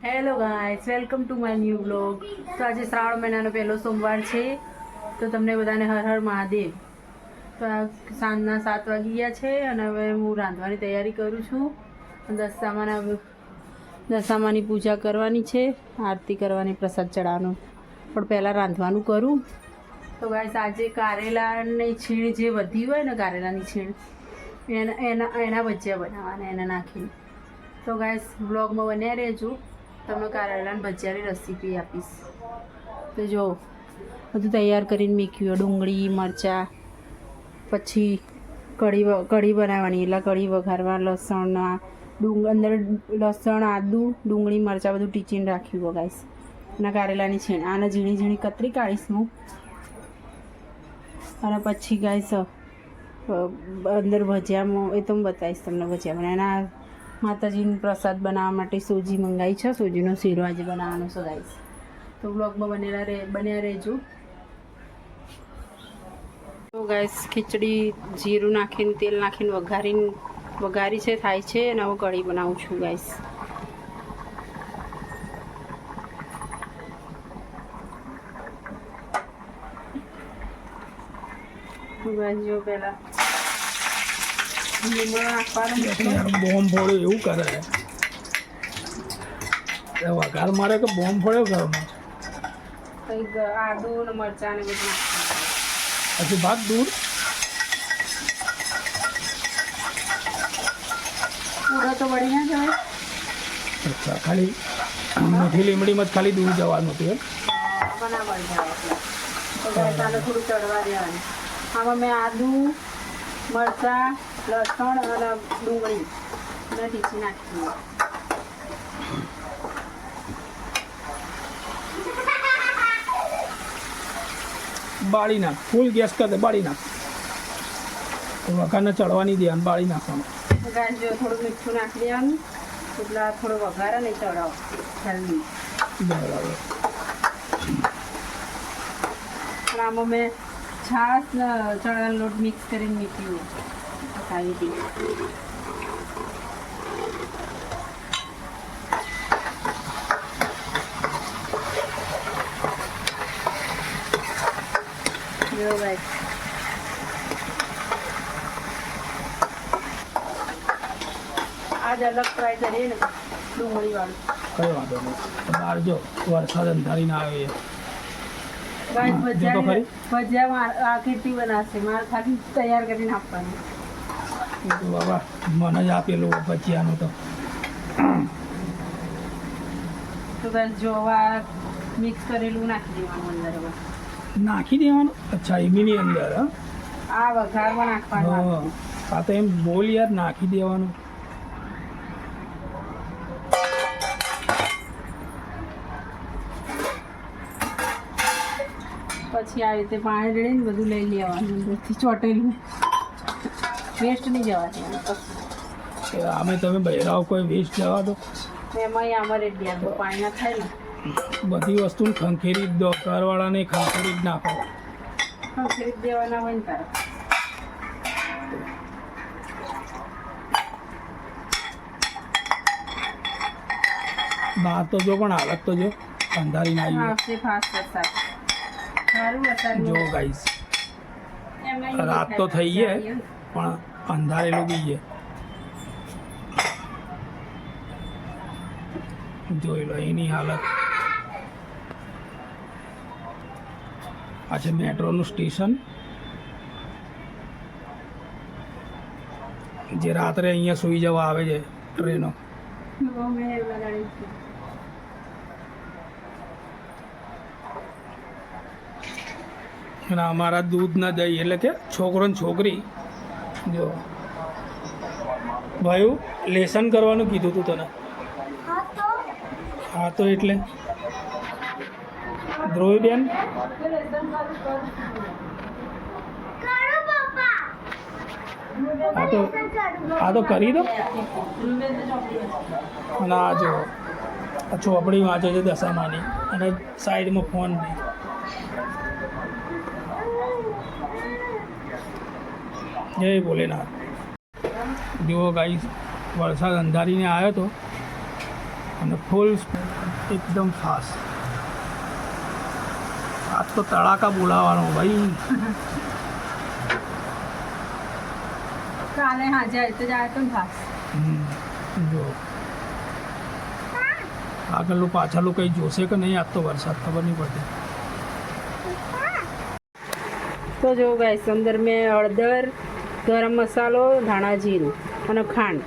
Hello guys, welcome to my new blog. તો આજે શ્રાવણ મહિનાનો પહેલો સોમવાર છે. તો તમને બધાને હર હર મહાદેવ. તો આ સાંજના 7 વાગી ગયા છે અને હવે હું રાંધવાની તૈયારી કરું છું. દશામાની પૂજા કરવાની છે, આરતી કરવાની, પ્રસાદ ચડાવવાનો. પણ પહેલાં રાંધવાનું કરું. તો ગાઈસ આજે કારેલાની છીણ જે વધી હોય ને, કારેલાની છીણ એના ભજીયા બનાવવાના, એને નાખીને. તો ગાઈસ બ્લોગમાં બન્યા રહેજો, તમને કારેલાના ભજીયાની રેસીપી આપીશ. તો જો બધું તૈયાર કરીને મૂક્યું, ડુંગળી, મરચાં, પછી કઢી બનાવવાની, એટલે કઢી વઘારવા, લસણ, અંદર લસણ, આદુ, ડુંગળી, મરચાં બધું ટીચીને રાખ્યું ગાઈસ. અને કારેલાની છીણ આને ઝીણી ઝીણી કતરી કાઢીશ હું. અને પછી ગાઈસ અંદર ભજીયામાં એ તો હું બતાવીશ તમને ભજીયામાં. એના માતાજીનો પ્રસાદ બનાવવા માટે સૂજી મંગાવી છે, સૂજીનો શીરો આજે બનાવવાનો છે ગાઈસ. તો બ્લોગમાં બન્યા રહેજો. તો ગાઈસ ખીચડી જીરું નાખીને, તેલ નાખીને વઘારી છે, થાય છે. અને હવે કઢી બનાવું છું ગાઈસ. જો પહેલા બોમ્બ ફોડ્યો એવું કરે, વઘાર મારે કે બોમ્બ ફોડ્યો ઘરમાં. કંઈક આદુ ને મરચાં ને બધું પછી ભાત દૂધ પૂરો તો વળી ના જવાય. અચ્છા, ખાલી મીઠી લીમડીમાં જ ખાલી દૂધ જવાનું હતું એમ? બના વળી જાય તો ચાલો થોડું ચડવા દેવાનું. આમાં મેં આદુ, મરચાં, લસણ અને ડુંગળી ને ટીચી નાખી. બાળી નાખ, ફૂલ ગેસ કર દે, બાળી નાખ. વઘારને ચડવાની દે, બાળી નાખવાનું. ગાય જો થોડું મીઠું નાખી દેવાનું, એટલે થોડો વઘારે નહીં ચડાવો જલ્દી. બરાબર. આમાં મેં છાશ ને ચણાનો લોટ મિક્સ કરીને મૂક્યું ખાવી હતી. જો ભાઈ આજ અલગ ટ્રાય કરીએ ને ડુંગળી વાળું. કઈ વાંધો નહીં. બહાર જો વરસાદ અંધારી ના આવે. ભજીયા આ કીર્તિ બનાવશે, મારે ખાલી તૈયાર કરીને આપવાનું. બાબા મને જ આપેલું ભજીયાનું તો. તો બસ જો આ મિક્સ કરેલું નાખી દેવાનું અંદર. હવે નાખી દેવાનું? અચ્છા, એમની અંદર? આ વઘારમાં નાખવાનું. આ તો એમ બોલ યાર, નાખી દેવાનું. પછી આવી રીતે પાણી રેડીને બધું લઈ લેવાનું, અંદરથી ચોટેલું વેસ્ટ નહીં જવા દેવાનું. અમે તમે બહેરાઓ કોઈ વેસ્ટ જવા દો. એમાં આમાં રેડી આપો, પાણી ના થાય ને. બધી વસ્તુ ખંખેરી જ દો, ઘરવાળાને ખંખેરી જ નાખો. ખરીદ દેવાના હોય ને તારે. બહાર તો જો પણ હાલત તો જો અંધારી ના આવી. આવશે ફાસ્ટ વરસાદ. સારું વરસાદ જો ગાઈસ, રાત તો થઈ છે પણ અંધારેલું બી છે. જોઈ લો એની હાલત. આ છે મેટ્રોનું સ્ટેશન, જે રાત્રે અહીંયા સૂઈ જવા આવે છે ટ્રેનો. અને અમારા દૂધ ના દહીં, એટલે કે છોકરો ને છોકરી. જો ભાઈ લેસન કરવાનું કીધું તું તને. હા તો એટલે ધ્રુવીબેન આ તો કરી દો. અને આ જો આ ચોપડી વાંચે છે દશામાની, અને સાઈડમાં ફોન બી. જય ભોલેનાથ. જુઓ ગાઈસ, વરસાદ અંધારીને આવ્યો હતો અને ફૂલ એકદમ ફાસ્ટ. આજ તો તડાકા બોલાવવાનો ભાઈ. કાલે હાજર તો જાય તો ખાસ જો આગળનું પાછળનું કંઈ જોશે કે નહીં આજ તો વરસાદ ખબર નહીં પડતી. તો જો ગાઈસ અંદર મેં હળદર, ગરમ મસાલો, ધાણા જીરું અને ખાંડ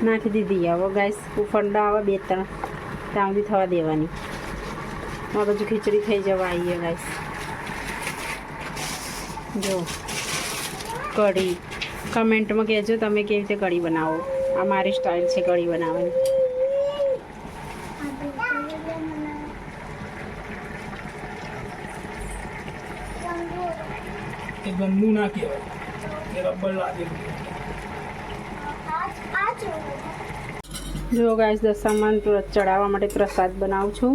નાખી દીધી. હવે ગાઈસ ફંડા આવે 2-3 ત્યાં સુધી થવા દેવાની. આ બાજુ ખીચડી થઈ જવા આવીએ ગાઈસ. જો કઢી કમેન્ટમાં કહેજો તમે કેવી રીતે કઢી બનાવો. આ મારી સ્ટાઇલ છે કઢી બનાવવાની. એ ગંદુ ના કહેવાય, એ રબર લાગેલું. જો ગાઈસ દશામાં ચડાવવા માટે પ્રસાદ બનાવું છું.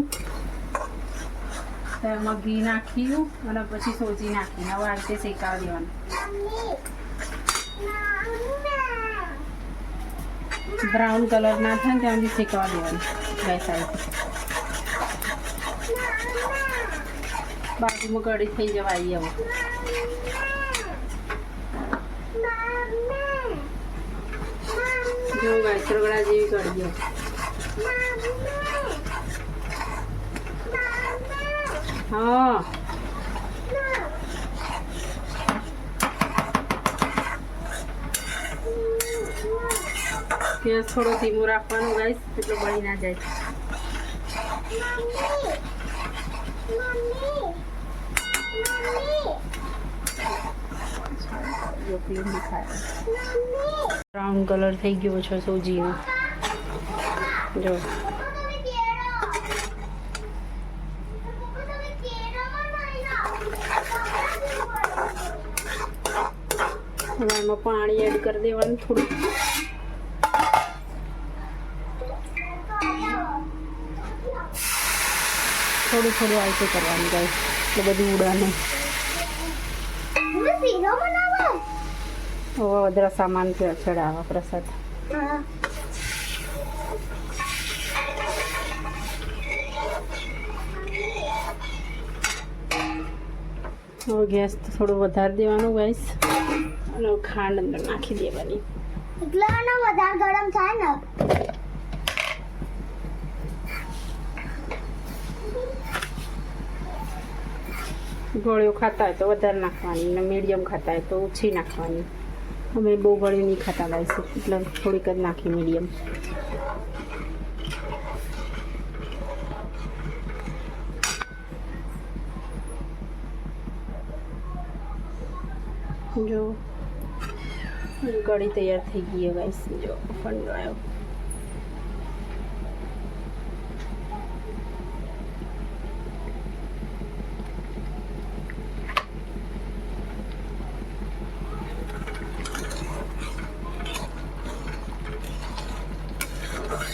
તેમાં ઘી નાખ્યું અને પછી સોજી નાખીને હવે આ રીતે શેકાવા દેવાનું. બ્રાઉન કલર ના થાય ને ત્યાં સુધી શેકાવા દેવાનું. ગાઈસ આ રીતે બાજુમાં કઢી થઈ જવા આવી. હવે જો ગાઈસ રગડા જેવી કઢી. હા ગેસ થોડો ધીમો રાખવાનો ગાઈસ, એટલે બળી ના જાય. બ્રાઉન કલર થઈ ગયો છે સોજીનો. જો હવે એમાં પાણી એડ કરી દેવાનું થોડું. થોડું થોડું આ રીતે કરવાનું ગાઈસ, એટલે બધું ઉડા નહીં. હવે વધારે સામાન ચડાવવા પ્રસાદ. હવે ગેસ તો થોડું વધારી દેવાનું ગાઈસ અને ખાંડ અંદર નાખી દેવાની. એટલે વધારે ગરમ થાય ને. ગોળીઓ ખાતા હોય તો વધારે નાખવાની ને મીડિયમ ખાતા હોય તો ઓછી નાખવાની. અમે બહુ ગળી નહીં ખાતા ગાઈસ, એટલે થોડીક જ નાખી મીડિયમ. જો કઢી તૈયાર થઈ ગઈ ગાઈસ. જો ફંડો આવ્યો.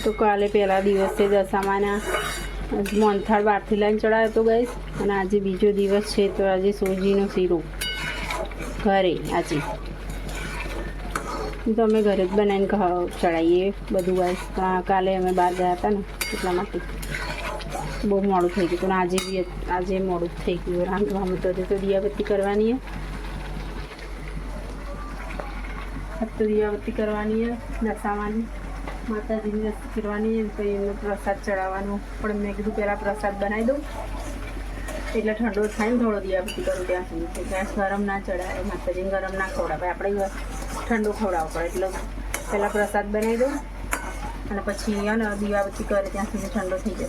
તો કાલે પહેલા દિવસે દશામાના મોહનથાળ બહારથી લાવીને ચડાવ્યો હતો ગાઈસ, અને આજે બીજો દિવસ છે તો આજે સોજીનો શીરો ઘરે. આજે તો અમે ઘરે જ બનાવીને ચડાવીએ બધું ગાઈસ. કાલે અમે બહાર ગયા હતા ને એટલા માટે બહુ મોડું થઈ ગયું. પણ આજે મોડું થઈ ગયું રાંધવામાં. તો દિયાબત્તી કરવાની તો દિયાબત્તી કરવાની દશામાની માતાજીની રસી કરવાની, પછી એમનો પ્રસાદ ચડાવવાનો. પણ મેં કીધું પહેલાં પ્રસાદ બનાવી દઉં એટલે ઠંડો થાય ને થોડો દિયાબત્તી કરું ત્યાં સુધી. ગેસ ગરમ ના ચડાવે, માતાજીને ગરમ ના ખવડાવે, આપણે ઠંડો ખવડાવવો પડે. એટલે પહેલાં પ્રસાદ બનાવી દઉં અને પછી દિયાબત્તી કરે ત્યાં સુધી ઠંડો થઈ જશે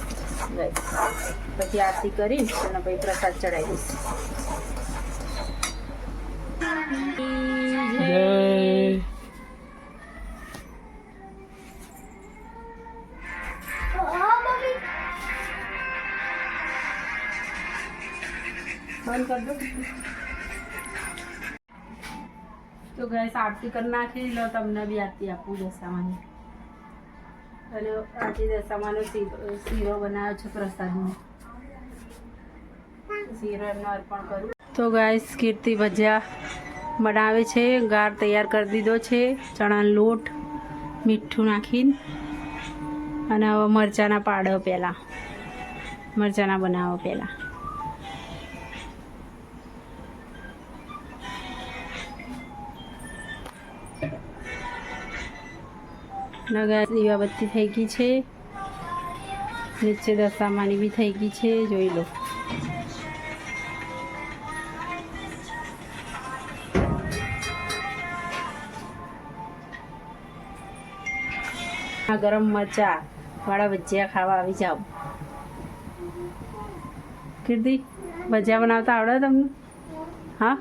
ગાઈસ. પછી આરતી કરી અને પછી પ્રસાદ ચડાવી દઈશ. જય બંધ કરી દો. તો ગેસ આરતી કરી નાખી લો. તમને બી આરતી આપું દશામાની. અને આજે દશામાનો શીરો બનાવ્યો છે પ્રસાદનો. શીરો એમને અર્પણ કરું. તો ગાઈસ કીર્તિ ભજીયા બનાવે છે. ગાર તૈયાર કરી દીધો છે, ચણાનો લોટ મીઠું નાખીને. અને હવે મરચાંના પાડો પહેલાં મરચાંના બનાવો પહેલાં. ગાઈસ દીવાબત્તી થઈ ગઈ છે, નીચે દશામાની બી થઈ ગઈ છે, જોઈ લો. આ ગરમ મરચા વાળા ભજીયા ખાવા આવી જાઓ. કીર્તિ, ભજીયા બનાવતા આવડે તમને? હા,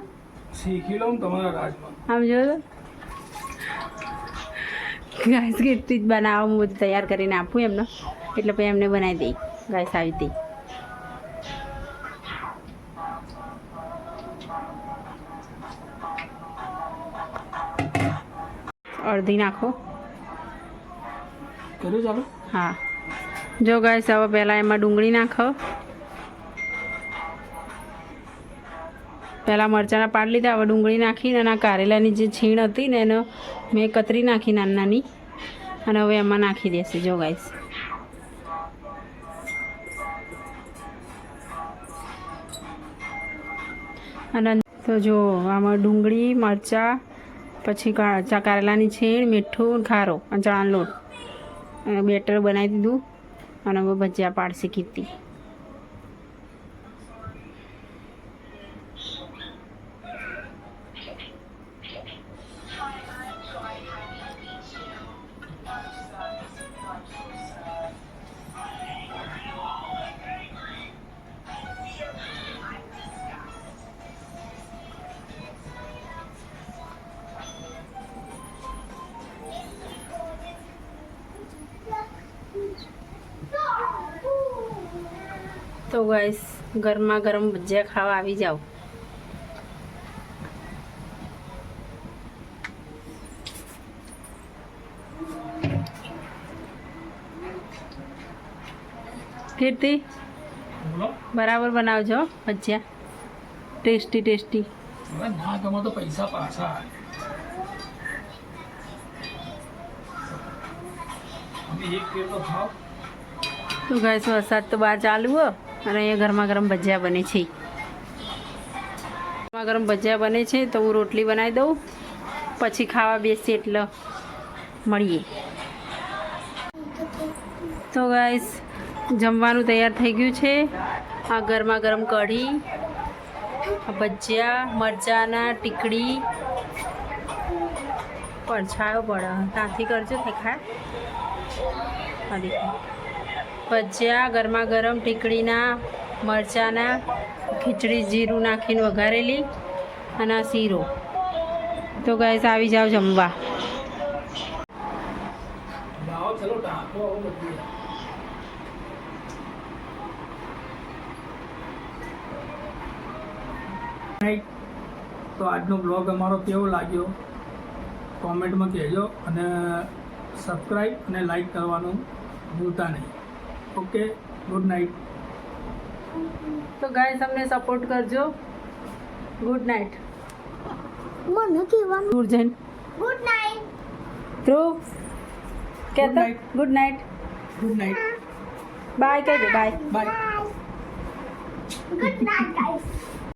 શીખી લઉં તમારા રાજમાં. આમ જોયો ગાઈસ, કીર્તિ જ બનાવો, હું બધું તૈયાર કરીને આપું એમને, એટલે પછી એમને બનાવી દઈ. ગાઈસ આવી હતી. અડધી નાખો. કર્યું ચાલો. હા, જો ગાઈસ હવે પહેલાં એમાં ડુંગળી નાખો. પહેલાં મરચાંના પાડ લીધા, હવે ડુંગળી નાખીને અને આ કારેલાની જે છીણ હતી ને એને મેં કતરી નાખી નાની નાની, અને હવે એમાં નાખી દેશે. જો ગાઈસ, અને તો જો આમાં ડુંગળી, મરચાં, પછી કારેલાની છીણ, મીઠું, ખારો અને ચણાનો લોટ અને બેટર બનાવી દીધું. અને હવે ભજીયા પાડશે કીર્તિ. તો ગાઈસ, ગરમા ગરમ ભજીયા ખાવા આવી જાઓ. કીર્તિ, બોલો. બરાબર બનાવજો ભજીયા, ટેસ્ટી ટેસ્ટી. હવે ના ગમે તો પૈસા પાછા. અમે એક પ્લેટ તો ખાઓ. તો ગાઈસ, વરસાદ તો બહાર ચાલુ હો, અને અહીંયા ગરમા ગરમ ભજીયા બને છે. ગરમા ગરમ ભજીયા બને છે તો હું રોટલી બનાવી દઉં, પછી ખાવા બેસી એટલે મળીએ. તો ગાઈસ, જમવાનું તૈયાર થઈ ગયું છે. આ ગરમા ગરમ કઢી, ભજીયા, મરચાંના ટીકડી, પડછાયો પડે ત્યાંથી કરજો દેખાય. ભજીયા ગરમા ગરમ, ટીકડીના, મરચાંના, ખીચડી જીરું નાખીને વઘારેલી, અને આ શીરો. તો ગાઈસ, આવી જાઓ જમવા. લાવો ચલો ટાંકો આવો બધું. તો આજનો બ્લોગ અમારો કેવો લાગ્યો કોમેન્ટમાં કહેજો, અને સબસ્ક્રાઈબ અને લાઈક કરવાનું ભૂલતા નહીં. Okay, good night. તો ગાઈસ, અમને સપોર્ટ કરજો. Good night. મને કહેવાનું દૂર જઈને ગુડ નાઇટ. ધ્રુવ કહેતો night. Good night. Good night. Bye કહેજો. બાય. બાય. Good night.